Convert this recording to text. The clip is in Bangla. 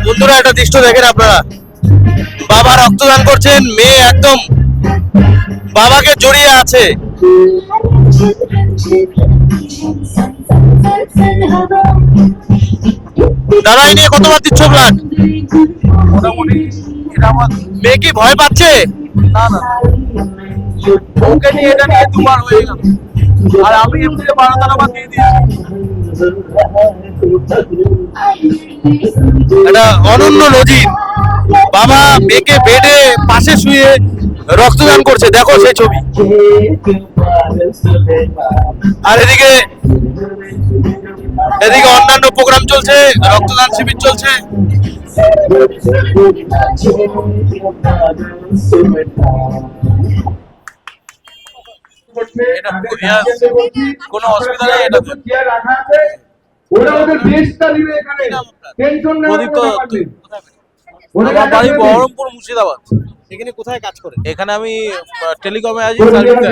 বন্ধুরা একটা দৃশ্য দেখেন আপনারা, বাবা রক্তদান করছেন, মেয়ে একদম বাবাকে জড়িয়ে আছে। দাদা এই নিয়ে কতবার দিচ্ছ ব্লাড? মোটামুটি এটা আমার মেয়ে কি ভয় পাচ্ছে? না না ওকে নিয়ে এটা নিয়ে দুবার হয়ে গেল, আর আমি এমনিতে 12-13 বার দিয়ে দিয়েছি। এটা অনন্য নজির, বাবা মেয়েকে বেডে পাশে শুয়ে রক্তদান করছে, দেখো সেই ছবি। আর এদিকে এদিকে অন্যান্য প্রোগ্রাম চলছে, রক্তদান শিবির চলছে। এটা কোনো অসুবিধা নেই এটাতে। আমার বাড়ি বহরমপুর মুর্শিদাবাদ। এখানে কোথায় কাজ করে? এখানে আমি টেলিকমে আছি সার্ভিসে।